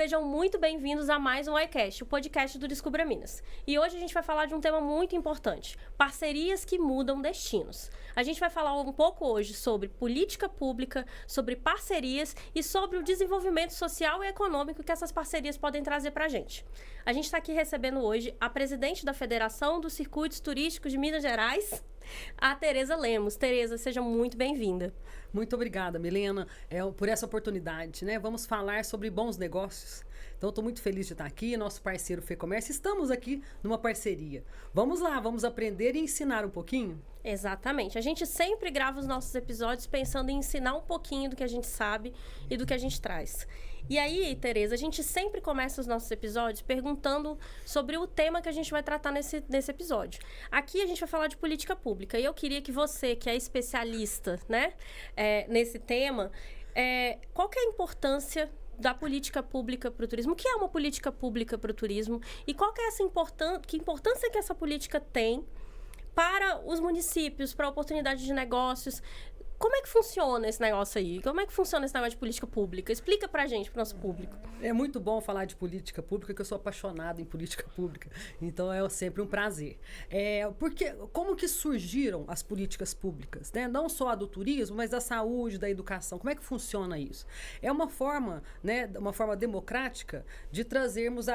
Sejam muito bem-vindos a mais um iCast, o podcast do Descubra Minas. E hoje a gente vai falar de um tema muito importante, parcerias que mudam destinos. A gente vai falar um pouco hoje sobre política pública, sobre parcerias e sobre o desenvolvimento social e econômico que essas parcerias podem trazer para a gente. A gente está aqui recebendo hoje a presidente da Federação dos Circuitos Turísticos de Minas Gerais, a Tereza Lemos. Tereza, seja muito bem-vinda. Muito obrigada, Milena, por essa oportunidade, né? Vamos falar sobre bons negócios. Então, estou muito feliz de estar aqui, nosso parceiro FEComércio. Estamos aqui numa parceria. Vamos lá, vamos aprender e ensinar um pouquinho? Exatamente. A gente sempre grava os nossos episódios pensando em ensinar um pouquinho do que a gente sabe e do que a gente traz. E aí, Tereza, a gente sempre começa os nossos episódios perguntando sobre o tema que a gente vai tratar nesse episódio. Aqui a gente vai falar de política pública e eu queria que você, que é especialista, né, nesse tema, qual que é a importância da política pública para o turismo? O que é uma política pública para o turismo? E qual que é que importância que essa política tem para os municípios, para a oportunidade de negócios? Como é que funciona esse negócio aí? Como é que funciona esse negócio de política pública? Explica pra gente, pro nosso público. É muito bom falar de política pública, que eu sou apaixonado em política pública. Então, é sempre um prazer. Porque como que surgiram as políticas públicas? Né? Não só a do turismo, mas da saúde, da educação. Como é que funciona isso? É uma forma, né, uma forma democrática de trazermos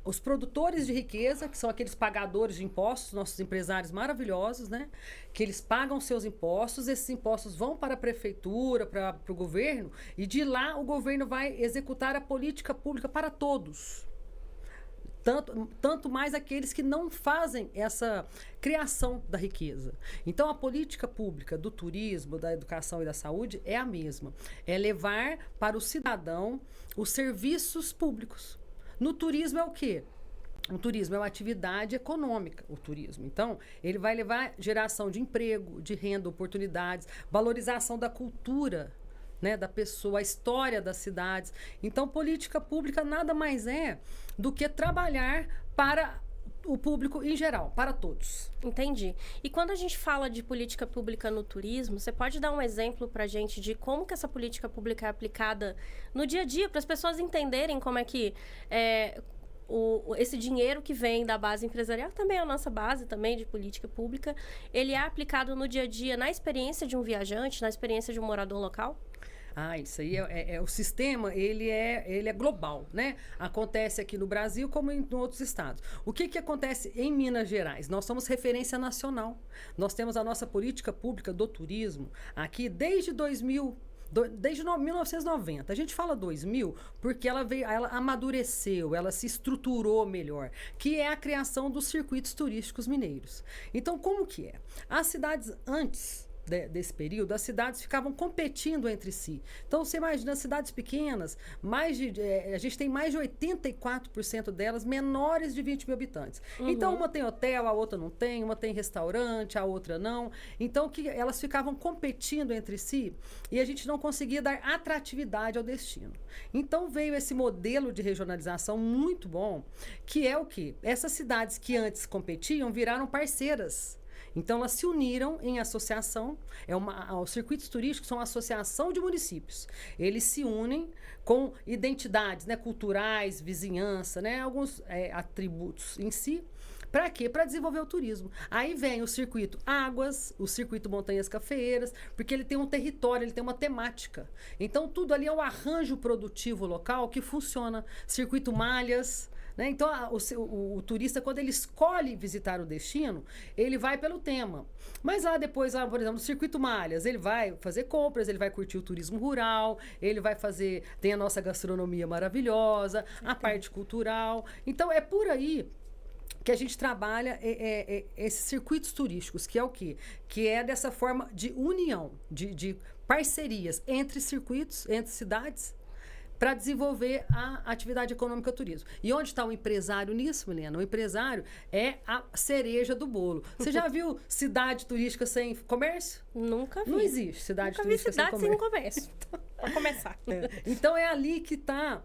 os produtores de riqueza, que são aqueles pagadores de impostos, nossos empresários maravilhosos, né? Que eles pagam seus impostos, esses impostos vão para a prefeitura, para o governo, e de lá o governo vai executar a política pública para todos. Tanto mais aqueles que não fazem essa criação da riqueza. Então, a política pública do turismo, da educação e da saúde é a mesma. É levar para o cidadão os serviços públicos. No turismo é o quê? O turismo é uma atividade econômica, o turismo. Então, ele vai levar geração de emprego, de renda, oportunidades, valorização da cultura, né, da pessoa, a história das cidades. Então, política pública nada mais é do que trabalhar para o público em geral, para todos. Entendi. E quando a gente fala de política pública no turismo, você pode dar um exemplo para a gente de como que essa política pública é aplicada no dia a dia, para as pessoas entenderem como é que esse dinheiro que vem da base empresarial, também é a nossa base também de política pública, ele é aplicado no dia a dia, na experiência de um viajante, na experiência de um morador local? Isso aí o sistema, ele é global, né? Acontece aqui no Brasil como em outros estados. O que acontece em Minas Gerais? Nós somos referência nacional. Nós temos a nossa política pública do turismo aqui desde 1990. A gente fala 2000 porque ela amadureceu, ela se estruturou melhor, que é a criação dos circuitos turísticos mineiros. Então, como que é? As cidades antes desse período, as cidades ficavam competindo entre si. Então, você imagina, cidades pequenas, a gente tem mais de 84% delas menores de 20 mil habitantes. Uhum. Então, uma tem hotel, a outra não tem, uma tem restaurante, a outra não. Então, elas ficavam competindo entre si e a gente não conseguia dar atratividade ao destino. Então, veio esse modelo de regionalização muito bom, que é o quê? Essas cidades que antes competiam viraram parceiras. Então, elas se uniram em associação. Os circuitos turísticos são uma associação de municípios. Eles se unem com identidades, né, culturais, vizinhança, né, alguns atributos em si. Para quê? Para desenvolver o turismo. Aí vem o circuito águas, o circuito montanhas cafeeiras, porque ele tem um território, ele tem uma temática. Então, tudo ali é um arranjo produtivo local que funciona. Circuito malhas, né? Então, o turista, quando ele escolhe visitar o destino, ele vai pelo tema. Mas lá depois, por exemplo, no Circuito Malhas, ele vai fazer compras, ele vai curtir o turismo rural, ele vai tem a nossa gastronomia maravilhosa, a parte cultural. Então, é por aí que a gente trabalha esses circuitos turísticos, que é o quê? Que é dessa forma de união, de parcerias entre circuitos, entre cidades, para desenvolver a atividade econômica do turismo. E onde está o empresário nisso, Milena? O empresário é a cereja do bolo. Você já viu cidade turística sem comércio? Nunca vi. Não existe cidade turística sem comércio. Nunca vi cidade sem comércio. Para começar. Então, é ali que está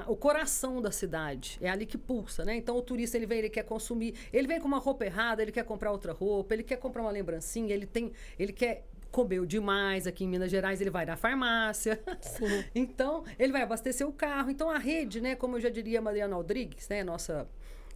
o coração da cidade, é ali que pulsa, né? Então, o turista, ele quer consumir, ele vem com uma roupa errada, ele quer comprar outra roupa, ele quer comprar uma lembrancinha, ele quer comeu demais aqui em Minas Gerais, ele vai na farmácia. Sim. Então, ele vai abastecer o carro. Então, a rede, né, como eu já diria a Mariana Rodrigues, né, nossa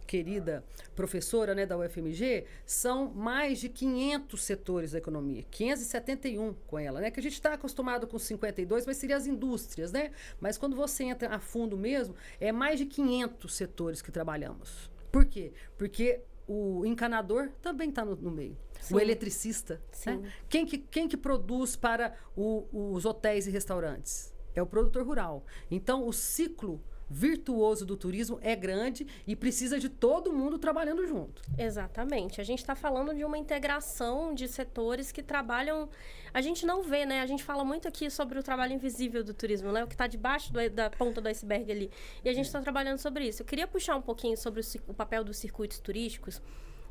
querida professora, né, da UFMG, são mais de 500 setores da economia, 571 com ela, né, que a gente está acostumado com 52, mas seria as indústrias, né, mas quando você entra a fundo mesmo, é mais de 500 setores que trabalhamos. Por quê? Porque o encanador também está no meio. Sim. O eletricista. Né? Quem que produz para os hotéis e restaurantes? É o produtor rural. Então, o ciclo virtuoso do turismo é grande e precisa de todo mundo trabalhando junto. Exatamente. A gente está falando de uma integração de setores que trabalham... A gente não vê, né? A gente fala muito aqui sobre o trabalho invisível do turismo, né? O que está debaixo da ponta do iceberg ali. E a gente está trabalhando sobre isso. Eu queria puxar um pouquinho sobre o papel dos circuitos turísticos.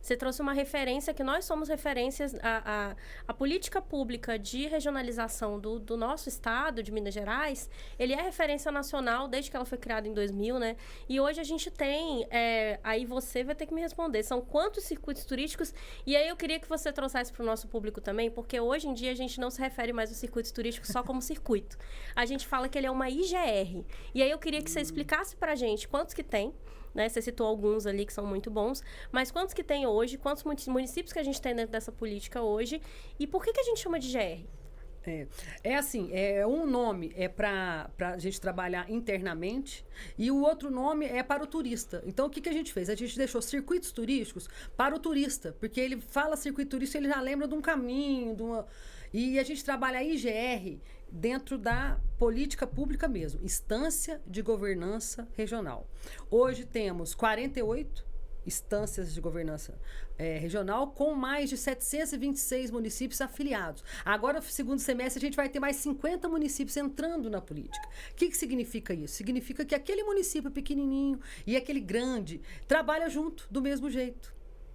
Você trouxe uma referência, que nós somos referências a política pública de regionalização do nosso estado, de Minas Gerais, ele é referência nacional desde que ela foi criada em 2000, né? E hoje a gente tem, aí você vai ter que me responder, são quantos circuitos turísticos? E aí eu queria que você trouxesse para o nosso público também, porque hoje em dia a gente não se refere mais aos circuitos turísticos só como circuito. A gente fala que ele é uma IGR. E aí eu queria que você explicasse para a gente quantos que tem, né? Você citou alguns ali que são muito bons, mas quantos que tem hoje, quantos municípios que a gente tem dentro dessa política hoje e por que a gente chama de GR? Assim, um nome é para a gente trabalhar internamente e o outro nome é para o turista. Então, o que a gente fez? A gente deixou circuitos turísticos para o turista, porque ele fala circuito turístico, ele já lembra de um caminho, e a gente trabalha a IGR dentro da política pública mesmo, Instância de Governança Regional. Hoje temos 48 instâncias de governança regional, com mais de 726 municípios afiliados. Agora, no segundo semestre, a gente vai ter mais 50 municípios entrando na política. O que significa isso? Significa que aquele município pequenininho e aquele grande trabalham junto, do mesmo jeito.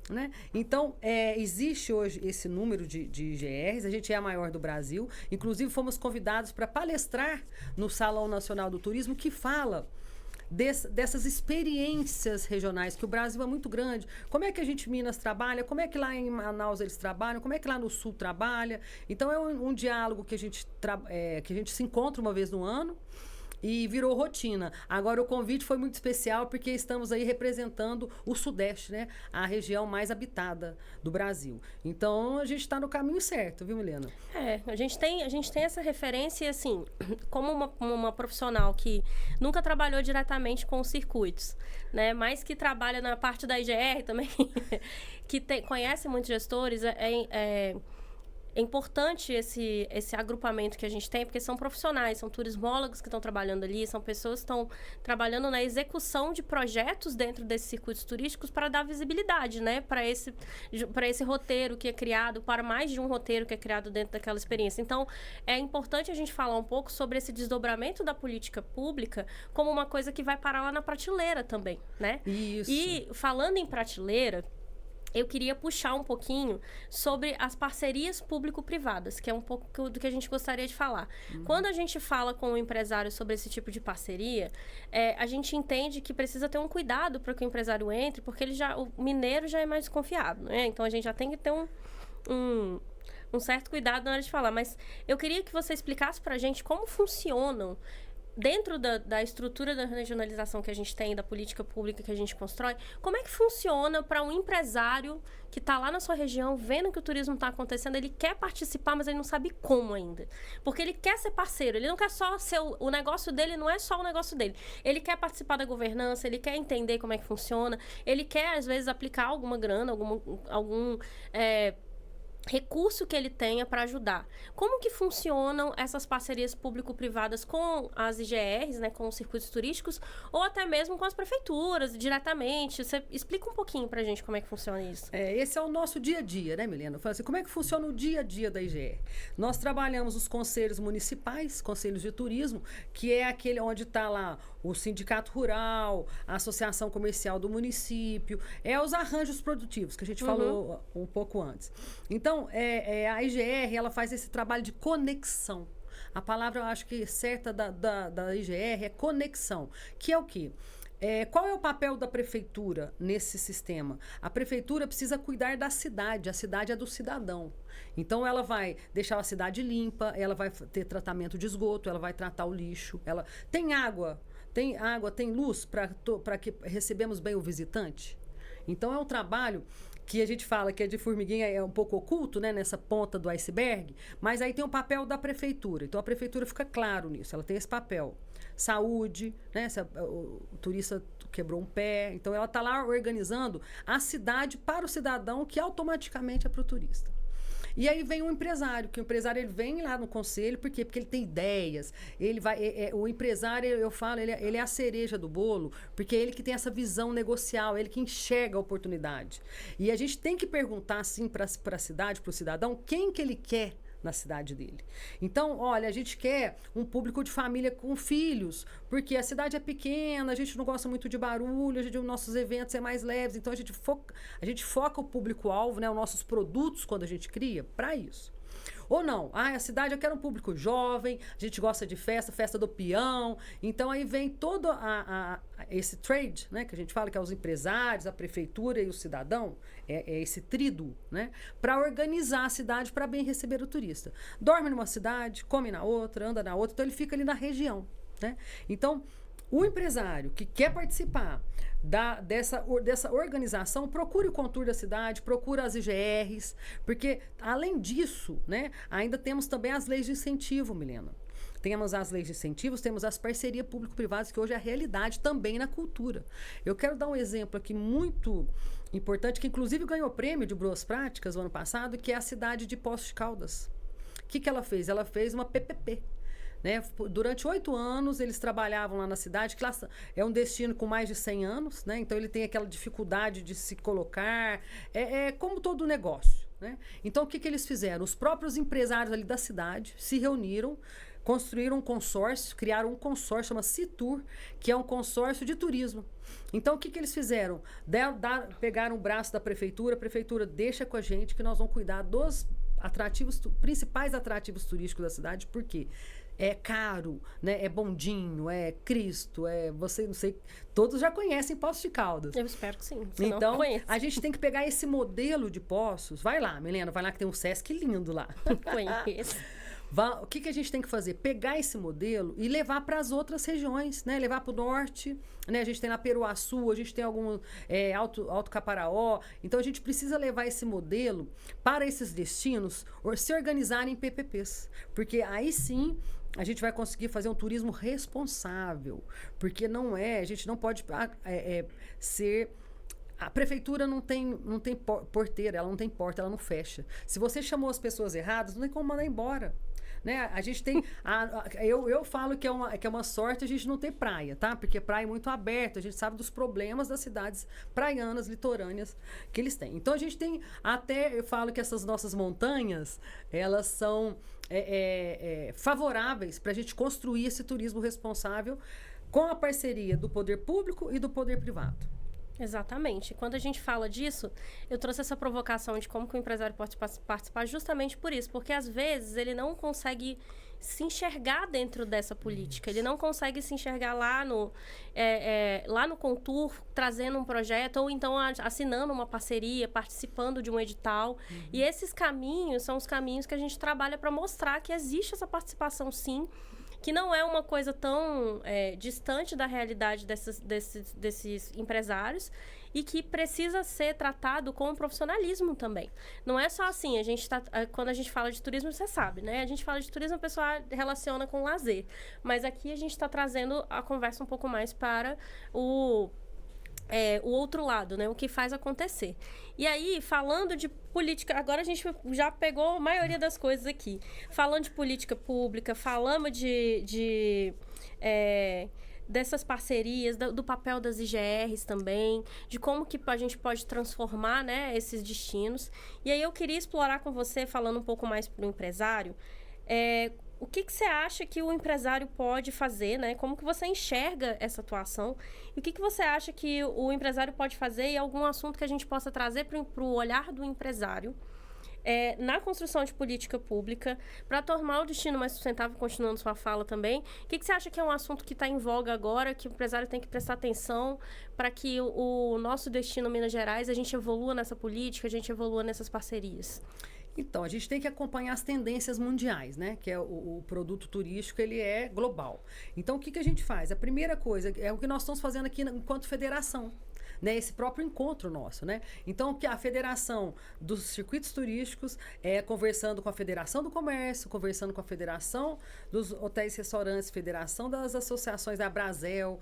Né? Então, existe hoje esse número de IGRs, a gente é a maior do Brasil, inclusive fomos convidados para palestrar no Salão Nacional do Turismo, que fala dessas experiências regionais, que o Brasil é muito grande. Como é que a gente em Minas trabalha, como é que lá em Manaus eles trabalham, como é que lá no Sul trabalha. Então, é um diálogo que a gente se encontra uma vez no ano, e virou rotina. Agora, o convite foi muito especial porque estamos aí representando o Sudeste, né? A região mais habitada do Brasil. Então, a gente está no caminho certo, viu, Milena? A gente tem essa referência, e assim, como uma profissional que nunca trabalhou diretamente com os circuitos, né? Mas que trabalha na parte da IGR também, que conhece muitos gestores, é importante esse agrupamento que a gente tem, porque são profissionais, são turismólogos que estão trabalhando ali, são pessoas que estão trabalhando na execução de projetos dentro desses circuitos turísticos para dar visibilidade, né, para esse roteiro que é criado, para mais de um roteiro que é criado dentro daquela experiência. Então, é importante a gente falar um pouco sobre esse desdobramento da política pública como uma coisa que vai parar lá na prateleira também, né? Isso. E falando em prateleira, eu queria puxar um pouquinho sobre as parcerias público-privadas, que é um pouco do que a gente gostaria de falar. Quando a gente fala com o empresário sobre esse tipo de parceria, a gente entende que precisa ter um cuidado para que o empresário entre, porque o mineiro já é mais desconfiado, né? Então, a gente já tem que ter um certo cuidado na hora de falar. Mas eu queria que você explicasse para a gente como funcionam dentro da estrutura da regionalização que a gente tem, da política pública que a gente constrói, como é que funciona para um empresário que está lá na sua região, vendo que o turismo está acontecendo, ele quer participar, mas ele não sabe como ainda. Porque ele quer ser parceiro, ele não quer só ser... O negócio dele não é só o negócio dele. Ele quer participar da governança, ele quer entender como é que funciona, ele quer, às vezes, aplicar alguma grana, algum recurso que ele tenha para ajudar. Como que funcionam essas parcerias público-privadas com as IGRs, né, com os circuitos turísticos, ou até mesmo com as prefeituras, diretamente? Você explica um pouquinho para a gente como é que funciona isso. Esse é o nosso dia a dia, né, Milena? Eu falo assim, como é que funciona o dia a dia da IGR? Nós trabalhamos os conselhos municipais, conselhos de turismo, que é aquele onde está lá o sindicato rural, a associação comercial do município, os arranjos produtivos, que a gente falou um pouco antes. Então, a IGR, ela faz esse trabalho de conexão. A palavra, eu acho que certa da IGR é conexão, que é o quê? Qual é o papel da prefeitura nesse sistema? A prefeitura precisa cuidar da cidade, a cidade é do cidadão. Então, ela vai deixar a cidade limpa, ela vai ter tratamento de esgoto, ela vai tratar o lixo, ela tem água, tem luz para que recebemos bem o visitante? Então, é um trabalho que a gente fala que é de formiguinha, é um pouco oculto, né, nessa ponta do iceberg, mas aí tem o papel da prefeitura. Então, a prefeitura fica claro nisso, ela tem esse papel. Saúde, né? Se o turista quebrou um pé, então ela está lá organizando a cidade para o cidadão, que automaticamente é para o turista. E aí vem o empresário, que o empresário ele vem lá no conselho, por quê? Porque ele tem ideias, ele vai, o empresário, eu falo, ele é a cereja do bolo, porque é ele que tem essa visão negocial, ele que enxerga a oportunidade. E a gente tem que perguntar, assim, para a cidade, para o cidadão, quem que ele quer na cidade dele. Então, olha, a gente quer um público de família com filhos, porque a cidade é pequena, a gente não gosta muito de barulho, os nossos eventos são mais leves, então a gente foca o público-alvo, né, os nossos produtos, quando a gente cria, para isso. Ou não, a cidade eu quero um público jovem, a gente gosta de festa do peão, então aí vem todo esse trade, né, que a gente fala que é os empresários, a prefeitura e o cidadão, é esse tríduo, né, para organizar a cidade para bem receber o turista. Dorme numa cidade, come na outra, anda na outra, então ele fica ali na região, né? Então, o empresário que quer participar dessa organização, procure o contour da cidade, procure as IGRs, porque, além disso, né, ainda temos também as leis de incentivo, Milena. Temos as leis de incentivos, temos as parcerias público-privadas, que hoje é a realidade também na cultura. Eu quero dar um exemplo aqui muito importante, que inclusive ganhou prêmio de Boas Práticas no ano passado, que é a cidade de Poços de Caldas. O que ela fez? Ela fez uma PPP. Né? Durante 8 anos eles trabalhavam lá na cidade, que lá é um destino com mais de 100 anos, né? Então ele tem aquela dificuldade de se colocar, é como todo negócio, né? Então o que eles fizeram? Os próprios empresários ali da cidade se reuniram, construíram um consórcio, criaram um consórcio, chama Citur, que é um consórcio de turismo. Então, o que eles fizeram? Pegaram o braço da prefeitura, a prefeitura deixa com a gente que nós vamos cuidar dos principais atrativos turísticos da cidade, porque é caro, né? É bondinho, é Cristo, você não sei, todos já conhecem Poços de Caldas. Eu espero que sim. Então, a gente tem que pegar esse modelo de Poços. Vai lá, Milena, vai lá que tem um Sesc lindo lá. Conheço. O que a gente tem que fazer? Pegar esse modelo e levar para as outras regiões, né? Levar para o norte, né? A gente tem lá Peruaçu, a gente tem algum Alto Caparaó. Então, a gente precisa levar esse modelo para esses destinos se organizarem em PPPs. Porque aí sim a gente vai conseguir fazer um turismo responsável. Porque a gente não pode ser... A prefeitura não tem porteira, ela não tem porta, ela não fecha. Se você chamou as pessoas erradas, não tem como mandar embora. Né? A gente tem... eu falo que é uma sorte a gente não ter praia, tá? Porque praia é muito aberta, a gente sabe dos problemas das cidades praianas, litorâneas que eles têm. Então, a gente tem... eu falo que essas nossas montanhas, elas são favoráveis para a gente construir esse turismo responsável com a parceria do poder público e do poder privado. Exatamente. Quando a gente fala disso, eu trouxe essa provocação de como que o empresário pode participar justamente por isso, porque às vezes ele não consegue se enxergar dentro dessa política, ele não consegue se enxergar lá no Contour, trazendo um projeto, ou então assinando uma parceria, participando de um edital. E esses caminhos são os caminhos que a gente trabalha para mostrar que existe essa participação, sim, que não é uma coisa tão distante da realidade desses empresários e que precisa ser tratado com profissionalismo também. Não é só assim, quando a gente fala de turismo, você sabe, né? A gente fala de turismo, a pessoa relaciona com lazer. Mas aqui a gente está trazendo a conversa um pouco mais para o outro lado, né? O que faz acontecer. E aí, falando de política... Agora a gente já pegou a maioria das coisas aqui. Falando de política pública, falamos dessas parcerias, do papel das IGRs também, de como que a gente pode transformar, né, esses destinos. E aí eu queria explorar com você, falando um pouco mais para o empresário, o que você acha que o empresário pode fazer, né? Como que você enxerga essa atuação? E o que você acha que o empresário pode fazer e algum assunto que a gente possa trazer para o olhar do empresário na construção de política pública, para tornar o destino mais sustentável, continuando sua fala também. O que você acha que é um assunto que está em voga agora, que o empresário tem que prestar atenção para que o nosso destino Minas Gerais, a gente evolua nessa política, a gente evolua nessas parcerias? Então, a gente tem que acompanhar as tendências mundiais, né? Que é o produto turístico, ele é global. Então, o que a gente faz? A primeira coisa é o que nós estamos fazendo aqui enquanto federação. Né, esse próprio encontro nosso, né? Então, que a Federação dos Circuitos Turísticos conversando com a Federação do Comércio, conversando com a Federação dos Hotéis e Restaurantes, Federação das Associações da Brasel,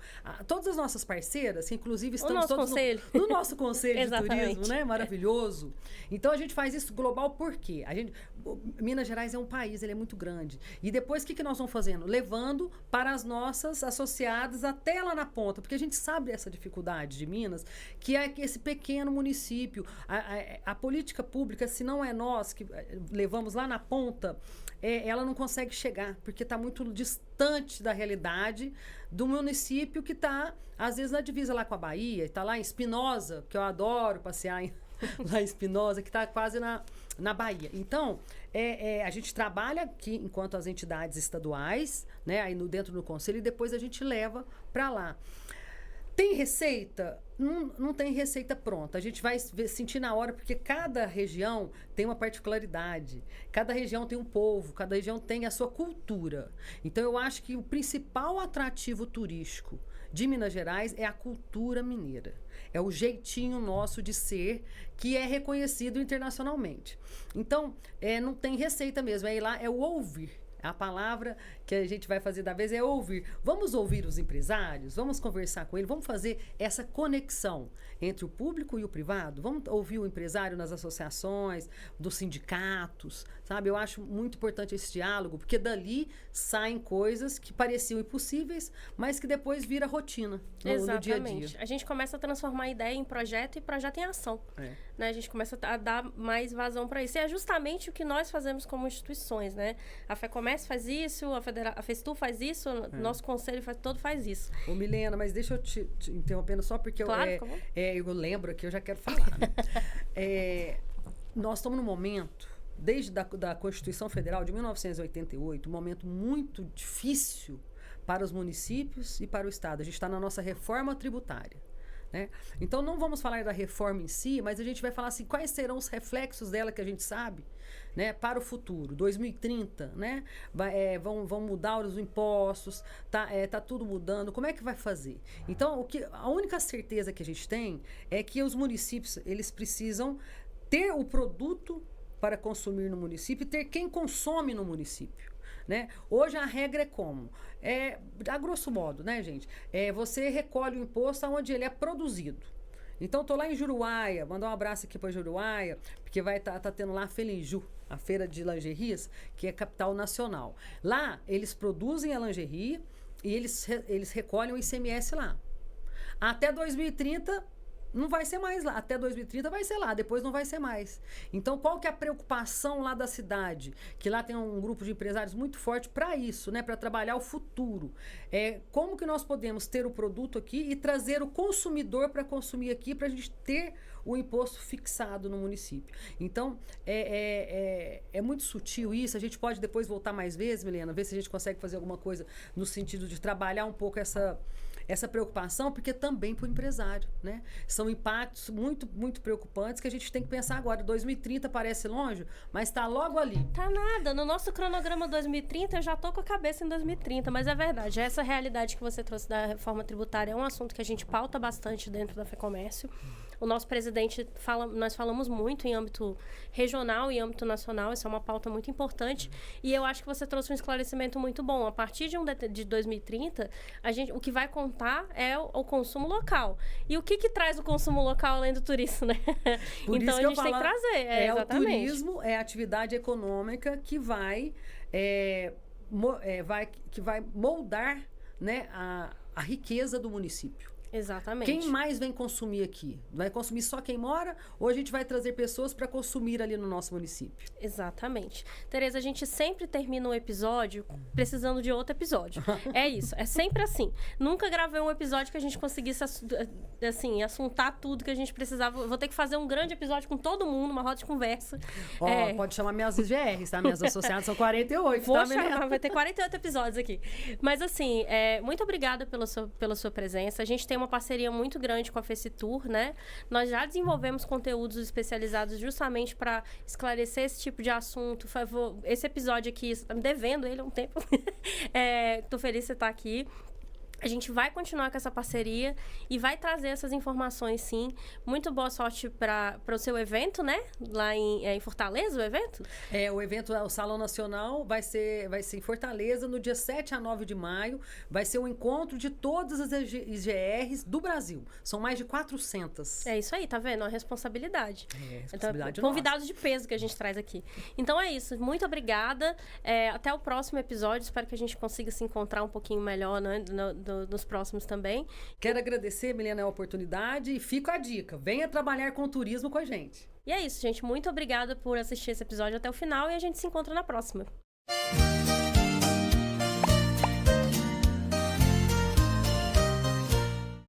todas as nossas parceiras, que inclusive estamos todos no nosso Conselho de Turismo, né? Maravilhoso. Então, a gente faz isso global por quê? Minas Gerais é um país, ele é muito grande. E depois, o que nós vamos fazendo? Levando para as nossas associadas até lá na ponta, porque a gente sabe essa dificuldade de Minas, que é esse pequeno município. A política pública, se não é nós que levamos lá na ponta, ela não consegue chegar, porque está muito distante da realidade do município que está, às vezes, na divisa lá com a Bahia, está lá em Espinosa, que eu adoro passear lá em Espinosa, que está quase na Bahia. Então, a gente trabalha aqui enquanto as entidades estaduais, né, aí dentro do conselho, e depois a gente leva para lá. Tem receita? Não tem receita pronta. A gente vai sentir na hora, porque cada região tem uma particularidade. Cada região tem um povo, cada região tem a sua cultura. Então, eu acho que o principal atrativo turístico de Minas Gerais é a cultura mineira. É o jeitinho nosso de ser, que é reconhecido internacionalmente. Então, não tem receita mesmo. É ir lá, é o ouvir. A palavra que a gente vai fazer da vez é ouvir. Vamos ouvir os empresários, vamos conversar com eles, vamos fazer essa conexão entre o público e o privado. Vamos ouvir o empresário nas associações, dos sindicatos, sabe? Eu acho muito importante esse diálogo, porque dali saem coisas que pareciam impossíveis, mas que depois vira rotina no dia a dia. A gente começa a transformar a ideia em projeto e projeto em ação. Né? A gente começa a dar mais vazão para isso. E é justamente o que nós fazemos como instituições, né? A FEComércio faz isso, a FESTU faz isso, nosso conselho faz isso. Ô, Milena, mas deixa eu te interrompendo só porque claro, eu lembro que eu já quero falar. Né? Nós estamos num momento, desde da Constituição Federal de 1988, um momento muito difícil para os municípios e para o Estado. A gente está na nossa reforma tributária. Né? Então, não vamos falar da reforma em si, mas a gente vai falar assim, quais serão os reflexos dela que a gente sabe, né, para o futuro, 2030, né? Vão mudar os impostos, tá tudo mudando, como é que vai fazer? Então, a única certeza que a gente tem é que os municípios, eles precisam ter o produto para consumir no município e ter quem consome no município. Né? Hoje a regra é como? A grosso modo, né, gente? Você recolhe o imposto onde ele é produzido. Então, estou lá em Juruáia, mandar um abraço aqui para Juruáia, porque vai tá tendo lá a Felinju, a feira de lingeries, que é capital nacional. Lá, eles produzem a lingerie e eles recolhem o ICMS lá. Até 2030... não vai ser mais lá. Até 2030 vai ser lá, depois não vai ser mais. Então, qual que é a preocupação lá da cidade? Que lá tem um grupo de empresários muito forte para isso, né? Para trabalhar o futuro. Como que nós podemos ter o produto aqui e trazer o consumidor para consumir aqui, para a gente ter o imposto fixado no município. Então, é muito sutil isso. A gente pode depois voltar mais vezes, Milena, ver se a gente consegue fazer alguma coisa no sentido de trabalhar um pouco essa preocupação, porque também para o empresário, né? São impactos muito, muito preocupantes que a gente tem que pensar agora. 2030 parece longe, mas está logo ali. Tá nada. No nosso cronograma 2030, eu já tô com a cabeça em 2030, mas é verdade. Essa realidade que você trouxe da reforma tributária é um assunto que a gente pauta bastante dentro da FEComércio. O nosso presidente nós falamos muito em âmbito regional e âmbito nacional, essa é uma pauta muito importante, e eu acho que você trouxe um esclarecimento muito bom. A partir de 2030, o que vai contar é o consumo local. E o que traz o consumo local além do turismo, né? Por então isso a gente tem que trazer. Exatamente. O turismo é a atividade econômica que vai moldar, né, a riqueza do município. Exatamente. Quem mais vem consumir aqui? Vai consumir só quem mora ou a gente vai trazer pessoas para consumir ali no nosso município? Exatamente. Tereza, a gente sempre termina um episódio precisando de outro episódio. É isso, é sempre assim. Nunca gravei um episódio que a gente conseguisse, assim, assuntar tudo que a gente precisava. Eu vou ter que fazer um grande episódio com todo mundo, uma roda de conversa. Pode chamar minhas IGRs, tá? Minhas associadas são 48, Vou tá, chamar, vai ter 48 episódios aqui. Mas, assim, muito obrigada pela sua presença. A gente tem uma parceria muito grande com a Fecitur, né? Nós já desenvolvemos conteúdos especializados justamente para esclarecer esse tipo de assunto. Esse episódio aqui, você tá me devendo ele há um tempo. Tô feliz de você estar aqui. A gente vai continuar com essa parceria e vai trazer essas informações, sim. Muito boa sorte para o seu evento, né? Lá em Fortaleza, o evento? O evento, o Salão Nacional, vai ser em Fortaleza no dia 7 a 9 de maio. Vai ser o encontro de todas as IGRs do Brasil. São mais de 400. É isso aí, tá vendo? A responsabilidade. Responsabilidade então, convidados de peso que a gente traz aqui. Então é isso. Muito obrigada. Até o próximo episódio. Espero que a gente consiga se encontrar um pouquinho melhor, né? Nos próximos também. Quero agradecer, Milena, a oportunidade e fica a dica. Venha trabalhar com turismo com a gente. E é isso, gente. Muito obrigada por assistir esse episódio até o final e a gente se encontra na próxima.